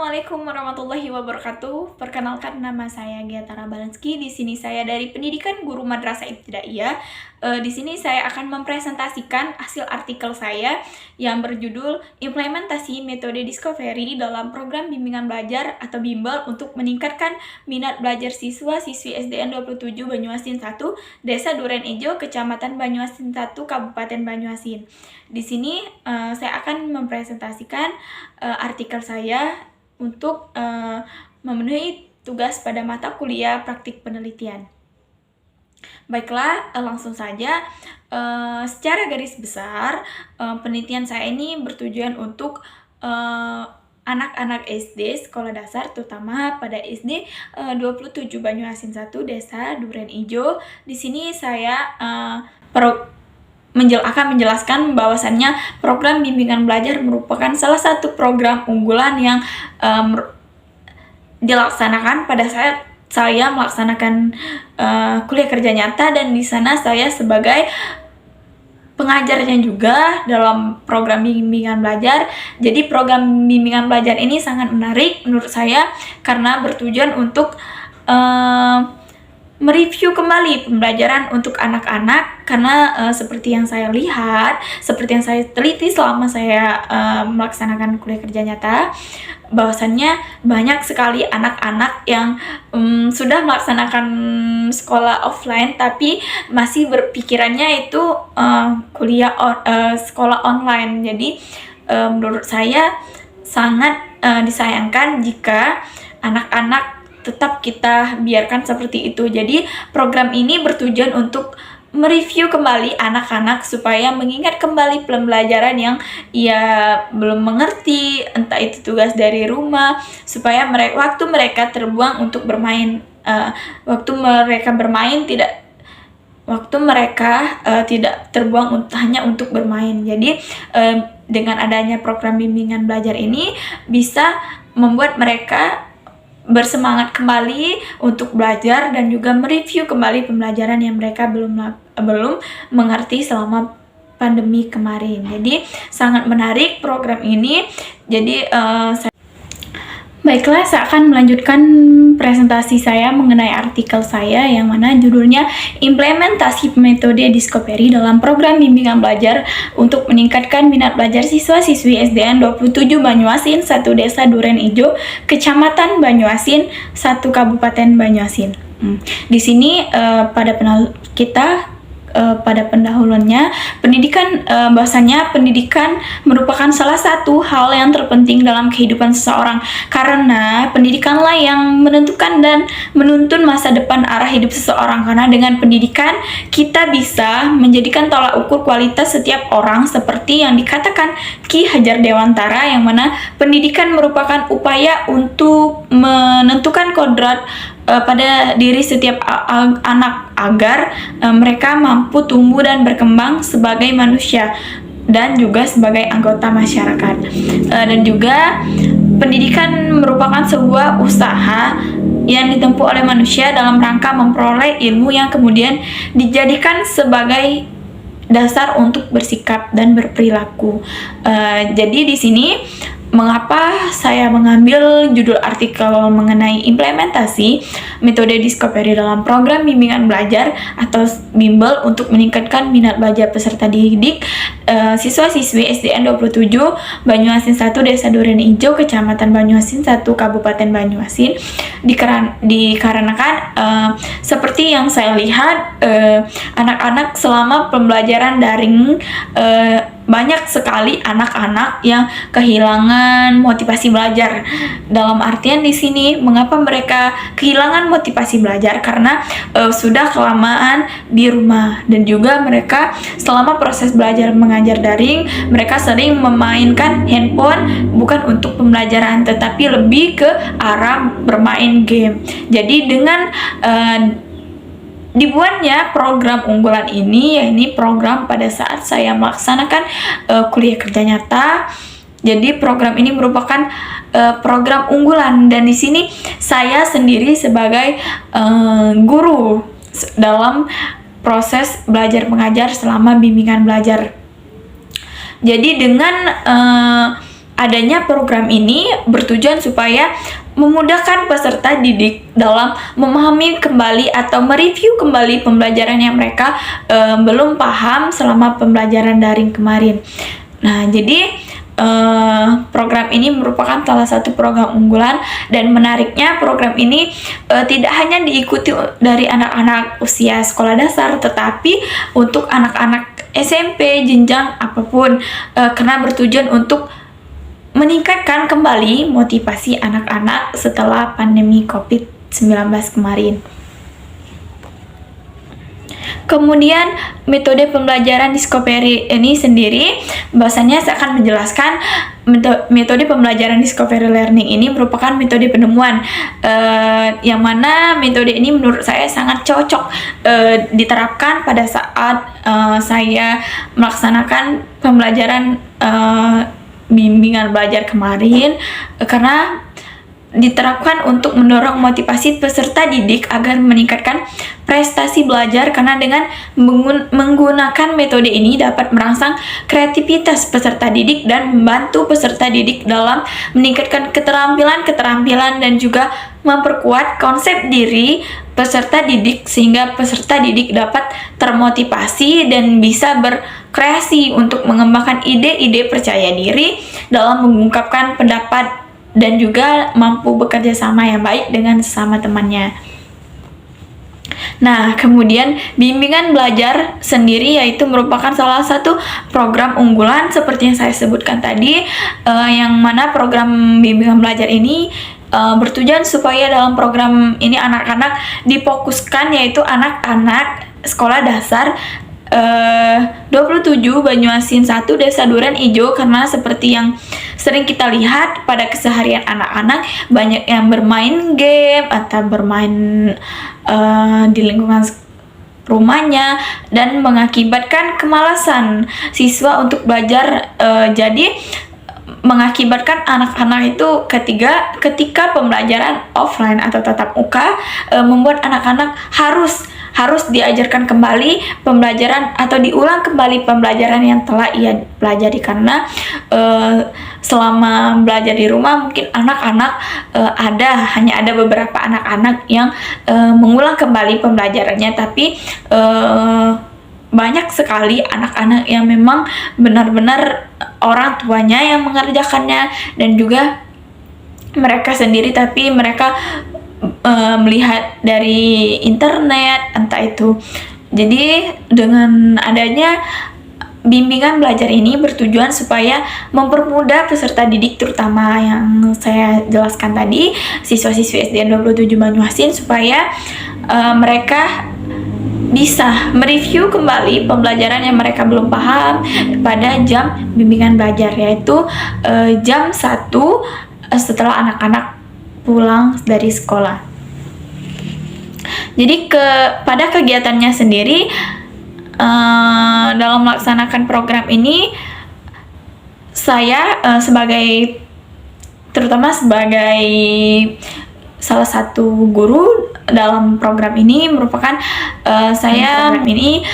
Assalamualaikum warahmatullahi wabarakatuh. Perkenalkan, nama saya Giatara Balenski. Di sini saya dari Pendidikan Guru Madrasah Ibtidaiyah. Di sini saya akan mempresentasikan hasil artikel saya yang berjudul Implementasi Metode Discovery dalam Program Bimbingan Belajar atau Bimbel untuk meningkatkan minat belajar siswa-siswi SDN 27 Banyuasin 1, Desa Duren Ijo, Kecamatan Banyuasin 1, Kabupaten Banyuasin. Di sini saya akan mempresentasikan artikel saya untuk memenuhi tugas pada mata kuliah praktik penelitian. Baiklah, langsung saja. Secara garis besar, penelitian saya ini bertujuan untuk anak-anak SD sekolah dasar, terutama pada SD 27 Banyuasin 1, Desa Duren Ijo. Di sini saya akan menjelaskan bahwasannya program bimbingan belajar merupakan salah satu program unggulan yang dilaksanakan pada saat saya melaksanakan kuliah kerja nyata, dan di sana saya sebagai pengajarnya juga dalam program bimbingan belajar. Jadi program bimbingan belajar ini sangat menarik menurut saya karena bertujuan untuk mereview kembali pembelajaran untuk anak-anak, karena seperti yang saya lihat, seperti yang saya teliti selama saya melaksanakan kuliah kerja nyata, bahwasannya banyak sekali anak-anak yang sudah melaksanakan sekolah offline tapi masih berpikirannya itu sekolah online. Jadi menurut saya sangat disayangkan jika anak-anak tetap kita biarkan seperti itu. Jadi program ini bertujuan untuk mereview kembali anak-anak supaya mengingat kembali pembelajaran yang ia belum mengerti, entah itu tugas dari rumah, supaya waktu mereka terbuang untuk bermain, waktu mereka tidak terbuang hanya untuk bermain. Jadi dengan adanya program bimbingan belajar ini bisa membuat mereka bersemangat kembali untuk belajar dan juga mereview kembali pembelajaran yang mereka belum mengerti selama pandemi kemarin. Jadi sangat menarik program ini. Jadi baiklah, saya akan melanjutkan presentasi saya mengenai artikel saya yang mana judulnya Implementasi Metode Discovery dalam Program Bimbingan Belajar untuk meningkatkan minat belajar siswa-siswi SDN 27 Banyuasin 1, Desa Duren Ijo, Kecamatan Banyuasin 1, Kabupaten Banyuasin. Di sini pada pendahuluannya bahwasanya pendidikan merupakan salah satu hal yang terpenting dalam kehidupan seseorang, karena pendidikanlah yang menentukan dan menuntun masa depan arah hidup seseorang. Karena dengan pendidikan kita bisa menjadikan tolak ukur kualitas setiap orang, seperti yang dikatakan Ki Hajar Dewantara, yang mana pendidikan merupakan upaya untuk menentukan kodrat pada diri setiap anak agar mereka mampu tumbuh dan berkembang sebagai manusia dan juga sebagai anggota masyarakat. Dan juga pendidikan merupakan sebuah usaha yang ditempuh oleh manusia dalam rangka memperoleh ilmu yang kemudian dijadikan sebagai dasar untuk bersikap dan berperilaku. Jadi di sini mengapa saya mengambil judul artikel mengenai implementasi metode discovery dalam program bimbingan belajar atau bimbel untuk meningkatkan minat belajar peserta didik siswa-siswi SDN 27 Banyuasin 1, Desa Duren Ijo, Kecamatan Banyuasin 1, Kabupaten Banyuasin, dikarenakan seperti yang saya lihat, anak-anak selama pembelajaran daring banyak sekali anak-anak yang kehilangan motivasi belajar. Dalam artian di sini, mengapa mereka kehilangan motivasi belajar? Karena sudah kelamaan di rumah, dan juga mereka selama proses belajar mengajar daring, mereka sering memainkan handphone bukan untuk pembelajaran, tetapi lebih ke arah bermain game. Jadi dengan dibuatnya program unggulan ini, yakni program pada saat saya melaksanakan kuliah kerja nyata. Jadi program ini merupakan program unggulan, dan di sini saya sendiri sebagai guru dalam proses belajar mengajar selama bimbingan belajar. Jadi dengan adanya program ini bertujuan supaya memudahkan peserta didik dalam memahami kembali atau mereview kembali pembelajaran yang mereka belum paham selama pembelajaran daring kemarin. Nah, jadi program ini merupakan salah satu program unggulan, dan menariknya program ini tidak hanya diikuti dari anak-anak usia sekolah dasar, tetapi untuk anak-anak SMP, jenjang apapun, karena bertujuan untuk meningkatkan kembali motivasi anak-anak setelah pandemi COVID-19 kemarin. Kemudian metode pembelajaran Discovery ini sendiri, bahasanya saya akan menjelaskan metode pembelajaran Discovery Learning ini merupakan metode penemuan, yang mana metode ini menurut saya sangat cocok diterapkan pada saat saya melaksanakan pembelajaran bimbingan belajar kemarin, karena diterapkan untuk mendorong motivasi peserta didik agar meningkatkan prestasi belajar, karena dengan menggunakan metode ini dapat merangsang kreativitas peserta didik dan membantu peserta didik dalam meningkatkan keterampilan dan juga memperkuat konsep diri peserta didik, sehingga peserta didik dapat termotivasi dan bisa berkreasi untuk mengembangkan ide-ide percaya diri dalam mengungkapkan pendapat dan juga mampu bekerja sama yang baik dengan sesama temannya. Nah, kemudian bimbingan belajar sendiri yaitu merupakan salah satu program unggulan seperti yang saya sebutkan tadi, yang mana program bimbingan belajar ini bertujuan supaya dalam program ini anak-anak difokuskan, yaitu anak-anak sekolah dasar 27 Banyuasin 1 Desa Duren Ijo, karena seperti yang sering kita lihat pada keseharian anak-anak, banyak yang bermain game atau bermain di lingkungan rumahnya dan mengakibatkan kemalasan siswa untuk belajar, jadi mengakibatkan anak-anak itu ketika pembelajaran offline atau tatap muka, membuat anak-anak harus diajarkan kembali pembelajaran atau diulang kembali pembelajaran yang telah ia pelajari, karena selama belajar di rumah mungkin anak-anak hanya ada beberapa anak-anak yang mengulang kembali pembelajarannya, tapi banyak sekali anak-anak yang memang benar-benar orang tuanya yang mengerjakannya dan juga mereka sendiri, tapi mereka melihat dari internet entah itu. Jadi dengan adanya bimbingan belajar ini bertujuan supaya mempermudah peserta didik, terutama yang saya jelaskan tadi, siswa-siswi SDN 27 Banyuasin, supaya mereka bisa mereview kembali pembelajaran yang mereka belum paham pada jam bimbingan belajar, yaitu jam 1 setelah anak-anak pulang dari sekolah. Jadi pada kegiatannya sendiri, dalam melaksanakan program ini, saya terutama sebagai salah satu guru dalam program ini merupakan saya ini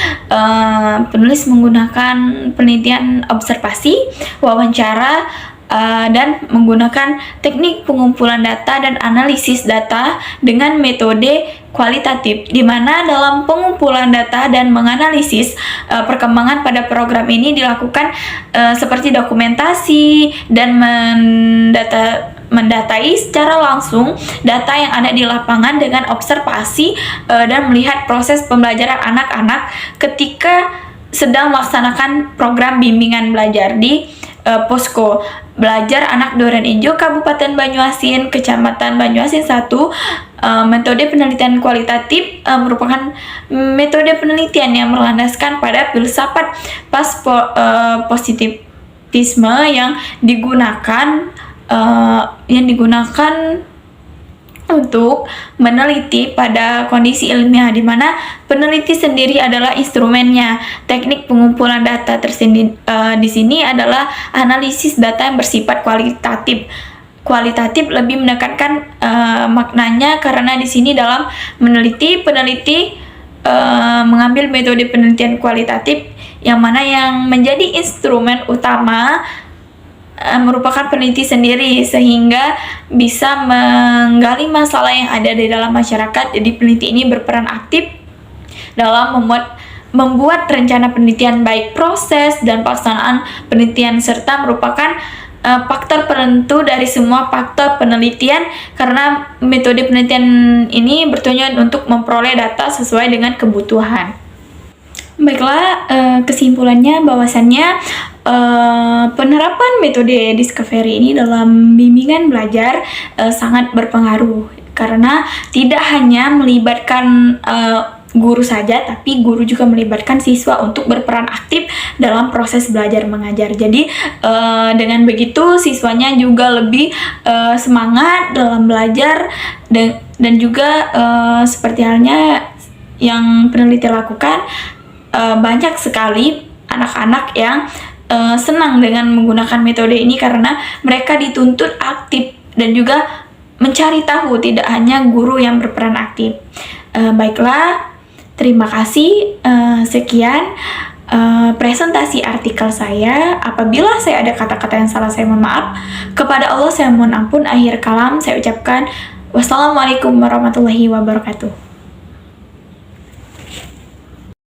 penulis menggunakan penelitian observasi, wawancara, dan menggunakan teknik pengumpulan data dan analisis data dengan metode kualitatif, di mana dalam pengumpulan data dan menganalisis perkembangan pada program ini dilakukan seperti dokumentasi dan mendatai secara langsung data yang ada di lapangan dengan observasi dan melihat proses pembelajaran anak-anak ketika sedang melaksanakan program bimbingan belajar di Posko Belajar Anak Duren Ijo, Kabupaten Banyuasin, Kecamatan Banyuasin 1. Metode penelitian kualitatif merupakan metode penelitian yang berlandaskan pada filsafat positivisme yang digunakan untuk meneliti pada kondisi ilmiah, di mana peneliti sendiri adalah instrumennya. Teknik pengumpulan data tersendiri di sini adalah analisis data yang bersifat kualitatif. Kualitatif lebih menekankan maknanya, karena di sini dalam peneliti mengambil metode penelitian kualitatif yang mana yang menjadi instrumen utama merupakan peneliti sendiri sehingga bisa menggali masalah yang ada di dalam masyarakat. Jadi peneliti ini berperan aktif dalam membuat rencana penelitian, baik proses dan pelaksanaan penelitian, serta merupakan faktor penentu dari semua faktor penelitian, karena metode penelitian ini bertujuan untuk memperoleh data sesuai dengan kebutuhan. Baiklah, kesimpulannya bahwasannya penerapan metode discovery ini dalam bimbingan belajar sangat berpengaruh, karena tidak hanya melibatkan guru saja, tapi guru juga melibatkan siswa untuk berperan aktif dalam proses belajar mengajar. Jadi dengan begitu siswanya juga lebih semangat dalam belajar, dan juga seperti halnya yang peneliti lakukan, banyak sekali anak-anak yang senang dengan menggunakan metode ini karena mereka dituntut aktif dan juga mencari tahu, tidak hanya guru yang berperan aktif. Baiklah, terima kasih. Sekian presentasi artikel saya. Apabila saya ada kata-kata yang salah, saya mohon maaf. Kepada Allah saya mohon ampun. Akhir kalam saya ucapkan wassalamualaikum warahmatullahi wabarakatuh.